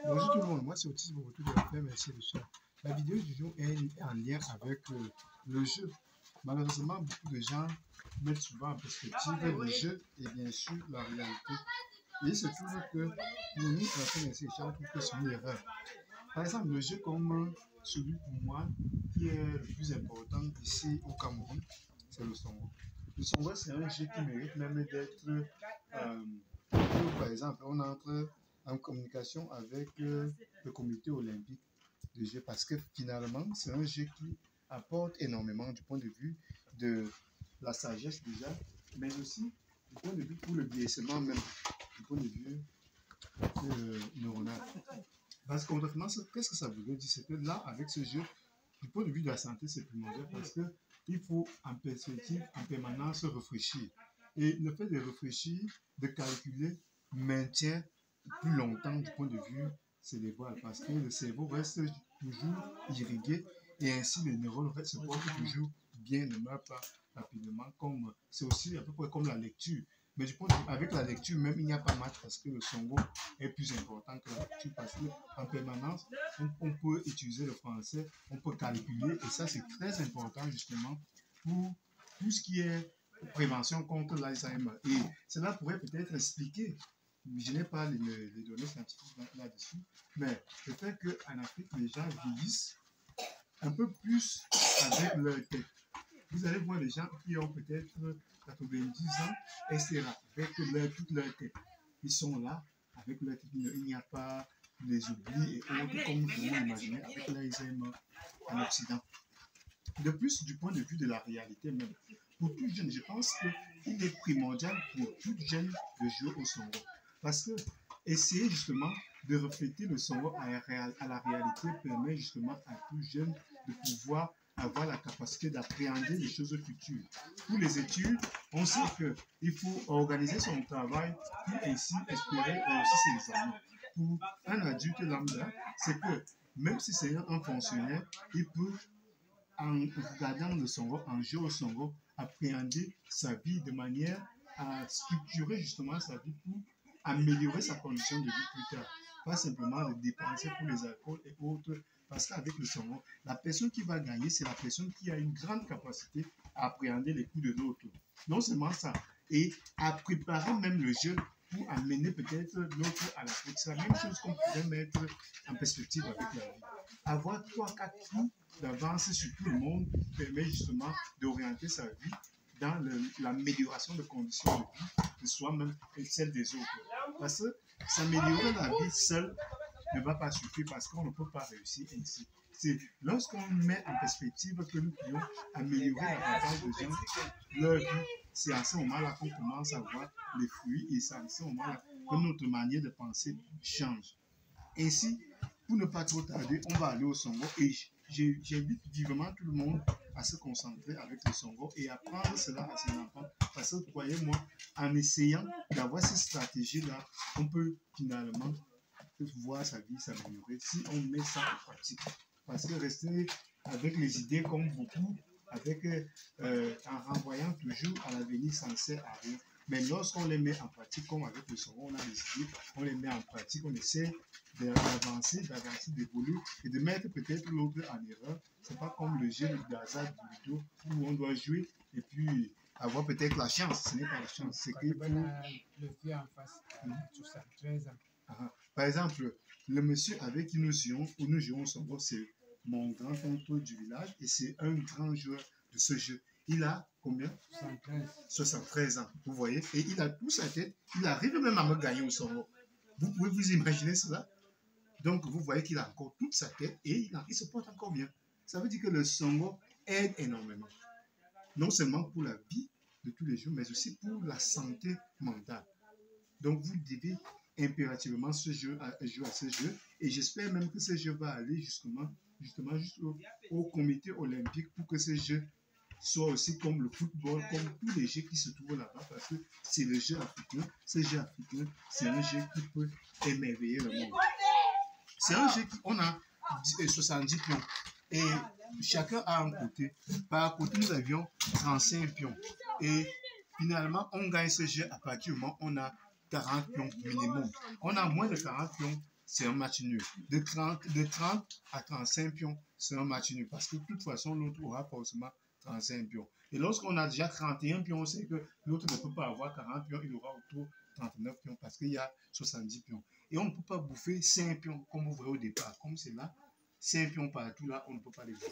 Bonjour tout le monde, moi c'est Otis pour retour de la paix, merci de ça. La vidéo du jour est en lien avec le jeu. Malheureusement, beaucoup de gens mettent souvent en perspective le jeu et bien sûr la réalité. Et il se trouve que pour nous, à la fin de ces échanges, je trouve que c'est une erreur. Par exemple, le jeu comme celui pour moi qui est le plus important ici au Cameroun, c'est le Songo. Le Songo, c'est un jeu qui mérite même d'être, par exemple, on entre en communication avec le comité olympique de jeu parce que finalement, c'est un jeu qui apporte énormément du point de vue de la sagesse déjà, mais aussi du point de vue pour le vieillissement même, du point de vue neuronal. Parce que concrètement, qu'est-ce que ça veut dire? C'est que là, avec ce jeu, du point de vue de la santé, c'est primordial parce qu'il faut en perspective, en permanence, réfléchir. Et le fait de réfléchir, de calculer, maintient plus longtemps du point de vue cérébral parce que le cerveau reste toujours irrigué et ainsi les neurones se portent toujours bien, ne meurent pas rapidement. C'est aussi à peu près comme la lecture. Mais du point de vue, avec la lecture même, il n'y a pas match parce que le Songo est plus important que la lecture parce qu'en permanence, on peut utiliser le français, on peut calculer et ça c'est très important justement pour tout ce qui est prévention contre l'Alzheimer. Et cela pourrait peut-être expliquer, je n'ai pas les données scientifiques là-dessus, mais le fait qu'en Afrique, les gens vieillissent un peu plus avec leur tête. Vous allez voir des gens qui ont peut-être 90 ans, etc., avec toute leur tête. Ils sont là, avec leur tête. Il n'y a pas les oublis et autres, comme vous pouvez imaginer, avec l'Alzheimer en Occident. De plus, du point de vue de la réalité même, pour tout jeune, je pense qu'il est primordial pour tout jeune de jouer au Songo. Parce que essayer justement de refléter le Songo à la réalité permet justement à tout jeune de pouvoir avoir la capacité d'appréhender les choses futures. Pour les études, on sait qu'il faut organiser son travail pour ainsi espérer réussir ses examens. Pour un adulte lambda, c'est que même si c'est un fonctionnaire, il peut, en regardant le Songo, en jouant au Songo, appréhender sa vie de manière à structurer justement sa vie pour améliorer sa condition de vie plus tard. Pas simplement de dépenser pour les alcools et autres, parce qu'avec le Songo, la personne qui va gagner, c'est la personne qui a une grande capacité à appréhender les coups de l'autre. Non seulement ça, et à préparer même le jeu pour amener peut-être l'autre à la faute. C'est la même chose qu'on pourrait mettre en perspective avec la vie. Avoir 3-4 coups d'avance sur tout le monde permet justement d'orienter sa vie dans l'amélioration de conditions de vie de soi-même et celle des autres. Parce que s'améliorer la vie seule ne va pas suffire parce qu'on ne peut pas réussir ainsi. C'est lorsqu'on met en perspective que nous pouvons améliorer davantage de gens, leur vie, c'est à ce moment-là qu'on commence à voir les fruits et c'est à ce moment-là que notre manière de penser change. Ainsi, pour ne pas trop tarder, on va aller au Songo et j'invite vivement tout le monde à se concentrer avec le Songo et à prendre cela à ses enfants. Parce que croyez-moi, en essayant d'avoir ces stratégies-là, on peut finalement voir sa vie s'améliorer si on met ça en pratique. Parce que rester avec les idées comme beaucoup, en renvoyant toujours à l'avenir, ça ne sert à rien. Mais lorsqu'on les met en pratique, comme avec le Songo, on a des idées, on les met en pratique, on essaie d'avancer, d'évoluer et de mettre peut-être l'autre en erreur. C'est pas comme le jeu de hasard du ludo où on doit jouer et puis avoir peut-être la chance. Ce n'est pas la chance, c'est que le vieux en face, 73 ans. Par exemple, le monsieur avec qui nous jouons au Songo, c'est mon grand-oncle du village et c'est un grand joueur de ce jeu. Il a combien? 73 ans, vous voyez, et il a toute sa tête, il arrive même à me gagner au Songo. Vous pouvez vous imaginer cela? Donc, vous voyez qu'il a encore toute sa tête et il se porte encore bien. Ça veut dire que le Songo aide énormément. Non seulement pour la vie de tous les jours, mais aussi pour la santé mentale. Donc, vous devez impérativement jouer à ce jeu et j'espère même que ce jeu va aller justement jusqu'au comité olympique pour que ce jeu soit aussi comme le football, comme tous les jeux qui se trouvent là-bas parce que c'est le jeu africain. Ce jeu africain, c'est un jeu qui peut émerveiller le monde. C'est un jeu qui, on a 70 pions et chacun a un côté. Par côté, nous avions 35 pions et finalement, on gagne ce jeu à partir du moment où on a 40 pions minimum. On a moins de 40 pions, c'est un match nul. De 30 à 35 pions, c'est un match nul. Parce que de toute façon, l'autre aura forcément 35 pions. Et lorsqu'on a déjà 31 pions, on sait que l'autre ne peut pas avoir 40 pions, il aura autour 39 pions parce qu'il y a 70 pions. Et on ne peut pas bouffer 5 pions comme vous voyez au départ. Comme c'est là, 5 pions partout là, on ne peut pas les bouffer.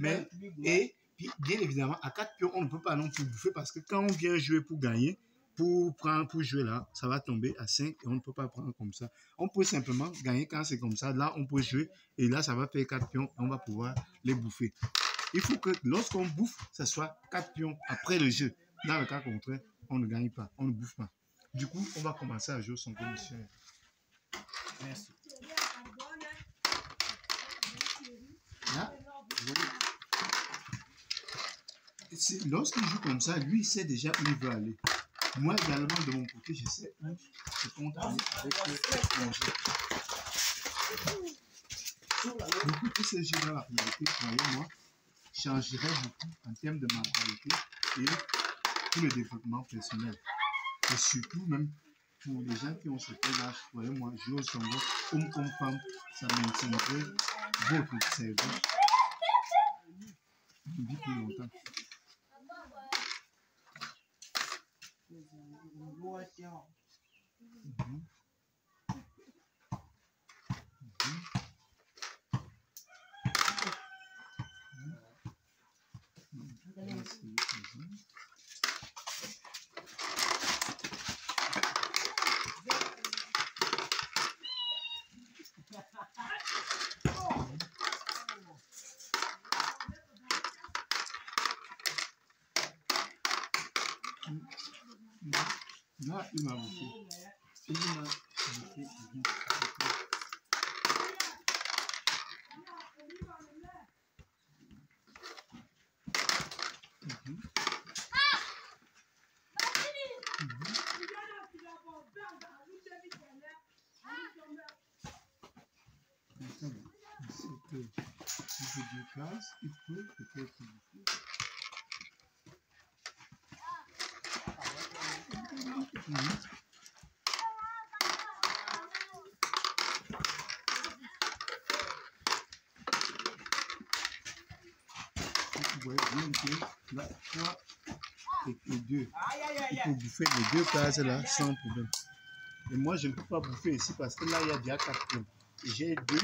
Mais, et puis, bien évidemment, à 4 pions, on ne peut pas non plus bouffer parce que quand on vient jouer pour gagner, pour jouer là, ça va tomber à 5 et on ne peut pas prendre comme ça. On peut simplement gagner quand c'est comme ça. Là, on peut jouer et là, ça va faire 4 pions et on va pouvoir les bouffer. Il faut que lorsqu'on bouffe, ce soit 4 pions après le jeu. Dans le cas contraire, on ne gagne pas, on ne bouffe pas. Du coup, on va commencer à jouer son commissaire. Merci. Là, lorsqu'il joue comme ça, lui, il sait déjà où il veut aller. Moi, également, de mon côté, je sais où je compte aller avec mon jeu. Beaucoup de ces jeux dans la réalité, croyez-moi, changeraient beaucoup en termes de mentalité et pour le développement personnel. Et surtout, même pour les gens qui ont ce âge, croyez-moi, jouer au Songo, homme comme femme, ça maintiendrait votre cerveau une vie plus longtemps. Là, il m'a bouffé. Il m'a bouffé. Si je déplace, il peut peut-être bouffer. Vous voyez bien que là, 3 et 2, il faut bouffer les 2 cases là sans problème. Et moi, je ne peux pas bouffer ici parce que là, il y a déjà 4 points. Et j'ai 2.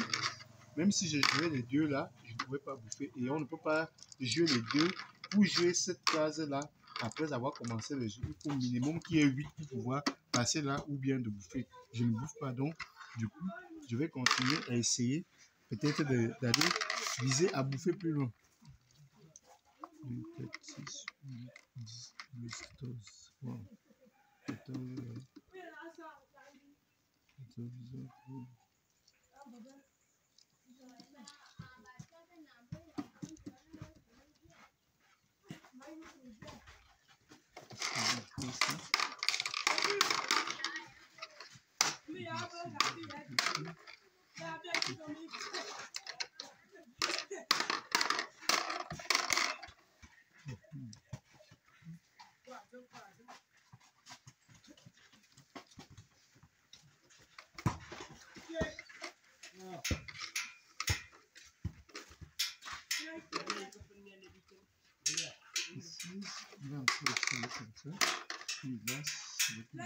Même si je jouais les 2 là, je ne pouvais pas bouffer. Et on ne peut pas jouer les 2 pour jouer cette case là. Après avoir commencé le jeu, il faut au minimum qu'il y ait 8 pour pouvoir passer là ou bien de bouffer. Je ne bouffe pas donc, du coup, je vais continuer à essayer peut-être d'aller viser à bouffer plus loin. 2, 4, 6, 8, 10, 12, 14, wow. 14, 14, ici, il va un peu essayer comme ça, puis là, c'est le plus long.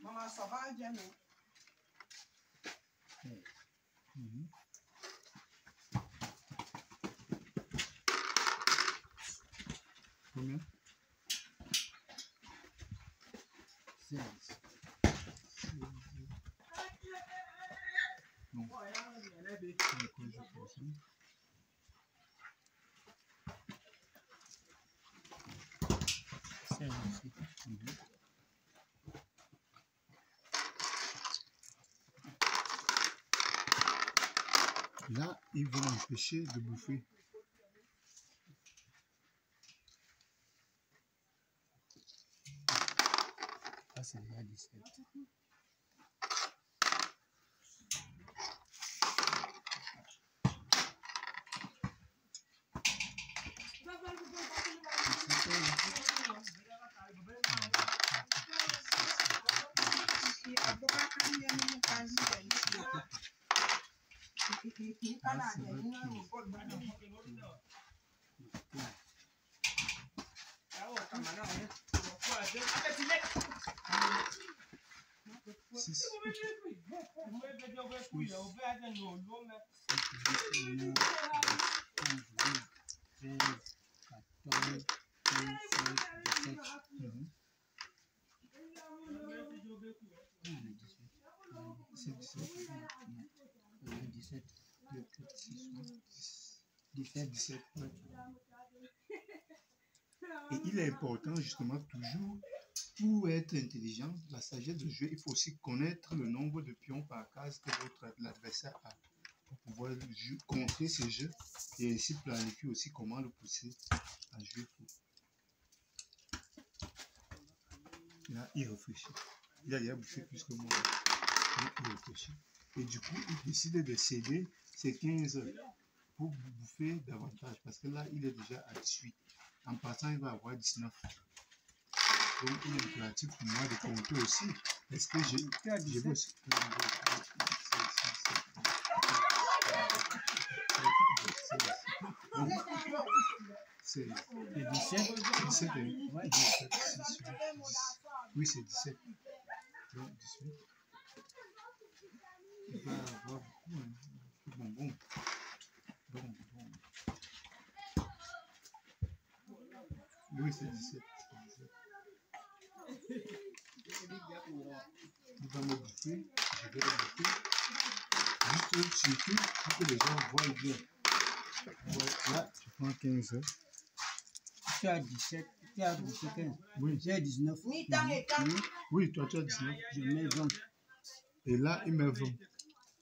Maman, ça va bien, non? Combien? 16. Bon. Là, ils vont m'empêcher de bouffer. Ça, c'est déjà 17. Et il est important justement toujours, pour être intelligent, la sagesse de jeu, il faut aussi connaître le nombre de pions par case que l'adversaire a pour pouvoir contrer ce jeu et ainsi planifier aussi comment le pousser à jouer fou. Là, il réfléchit. Il a bouffé plus que moi. Il réfléchit. Et du coup, il décide de céder ses 15 pour bouffer davantage. Parce que là, il est déjà à 18. En passant, il va avoir 19. Donc, il est impératif pour moi de compter aussi. Est-ce que j'ai vu aussi? C'est 17. 17, ouais, 17, 6, 10. Oui, c'est 17. Donc, 18. Il va avoir beaucoup, hein. Bon. Oui, c'est 17. Il va me bouffer, je vais le bouffer. Juste surtout pour que les gens voient bien. Là, tu prends 15. Tu as 17, tu as 15. Oui. J'ai 19. Oui, toi tu as 19. Je mets 20. Et là, il met 20.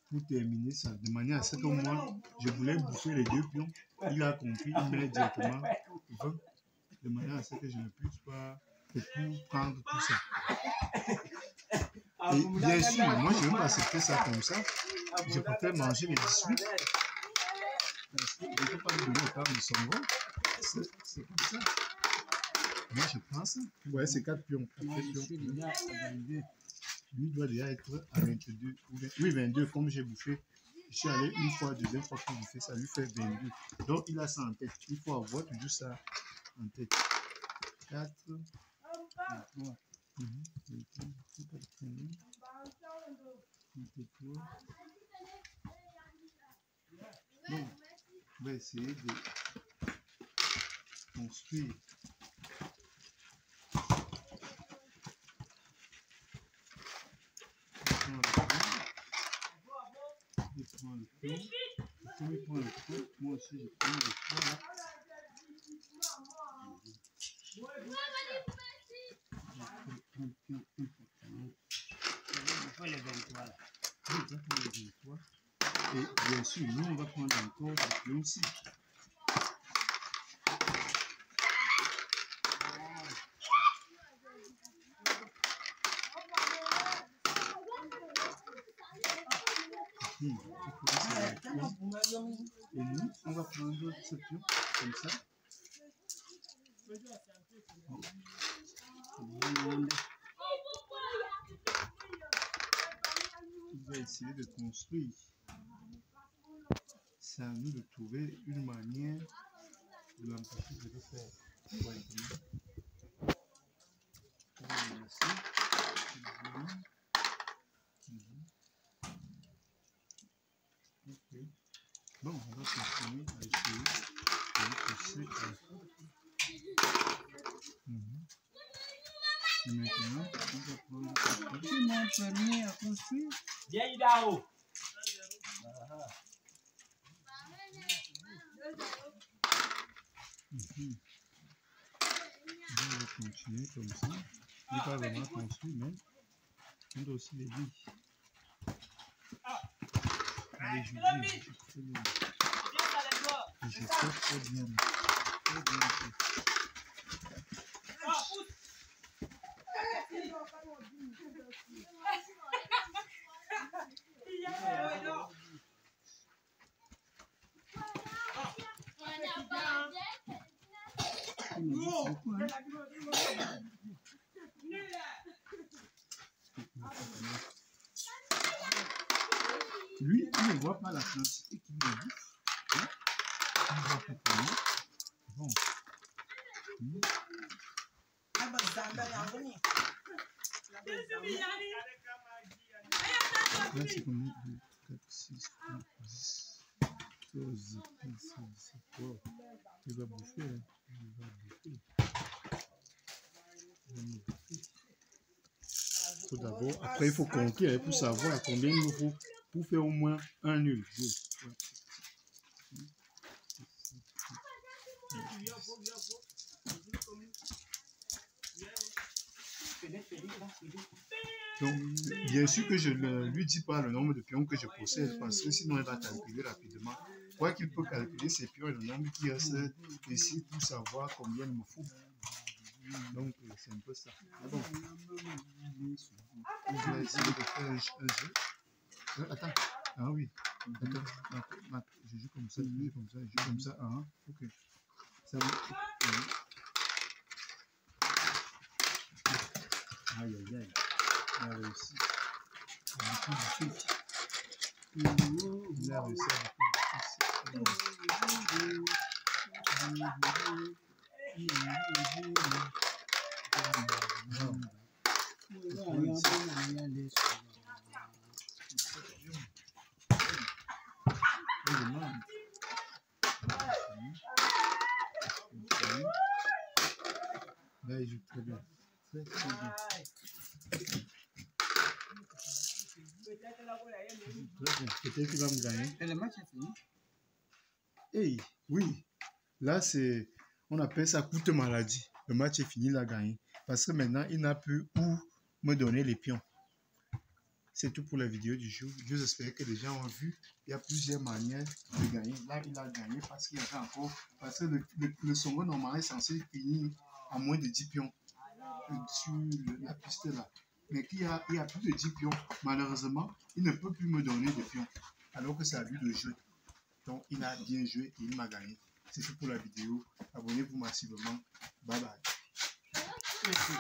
Pour terminer ça, de manière à ce que moi, je voulais bouffer les 2 pions. Il a compris, il met directement 20. De manière à ce que je ne puisse pas prendre tout ça. Et bien sûr, moi je ne vais pas accepter ça comme ça. Je préfère manger les 18. Parce que je ne peux pas lui donner autant de son rôle. C'est comme ça. Moi je prends ça. Vous voyez, c'est 4 pions. Moi, je suis déjà à 22. Lui doit déjà être à 22. Oui, 22, comme j'ai bouffé. Je suis allé une fois, deuxième fois pour bouffer, ça lui fait 22. Donc il a ça en tête. Il faut avoir toujours ça en tête. 4. 23. Donc, on va essayer de construire. Il prend le pion. Comme il prend le pion, moi aussi je prends le pion là. Il faut les 23 là. Oui, il va prendre les 23. Et bien sûr, nous on va prendre encore le pion aussi. Et nous, on va prendre ce pion comme ça. On va essayer de construire. C'est à nous de trouver une manière de l'empêcher de le faire. Okay. Bon, on va continuer à essayer de pousser. Et maintenant, on va prendre le pion. Tu m'as permis à construire. Viens là-haut. On va continuer comme ça. Il n'est pas vraiment construit, mais on doit aussi les lire. Je fais très bien. Très bien. Lui, il ne voit pas la quantité qu'il me dit. Hein? Il voit pas comment. Bon. Là, c'est combien? 4, 6, 10, 12, 15, 16, wow. Il va bouffer, hein. Il va bouffer. Tout d'abord, après il faut compter hein, pour savoir combien il nous faut pour faire au moins un nul. 2, 3, 4. Donc, bien sûr que je ne lui dis pas le nombre de pions que je possède parce que sinon il va calculer rapidement. Quoi qu'il peut calculer ses pions et le nombre qui reste ici pour savoir combien il me faut. Donc, c'est un peu ça. Ah bon. Je vais essayer de faire un jeu. Attends. Ah oui. Attends. Je joue comme ça, je joue comme ça, je joue comme ça. Ah, ok. Ça va. Aïe, aïe, aïe. Il a réussi. Il a réussi à là, il joue très bien. Très, très bien. Peut-être qu'il va me gagner. Et le match est fini. Hey, oui. Là, c'est... On appelle ça courte maladie. Le match est fini, il a gagné. Parce que maintenant, il n'a plus où me donner les pions. C'est tout pour la vidéo du jour. J'espère que les gens ont vu. Il y a plusieurs manières de gagner. Là, il a gagné parce qu'il y avait encore... Parce que le second normal est censé finir à moins de 10 pions sur la piste là. Mais il y a plus de 10 pions. Malheureusement, il ne peut plus me donner de pions. Alors que c'est à lui de jouer. Donc, il a bien joué et il m'a gagné. C'est tout pour la vidéo. Abonnez-vous massivement. Bye bye.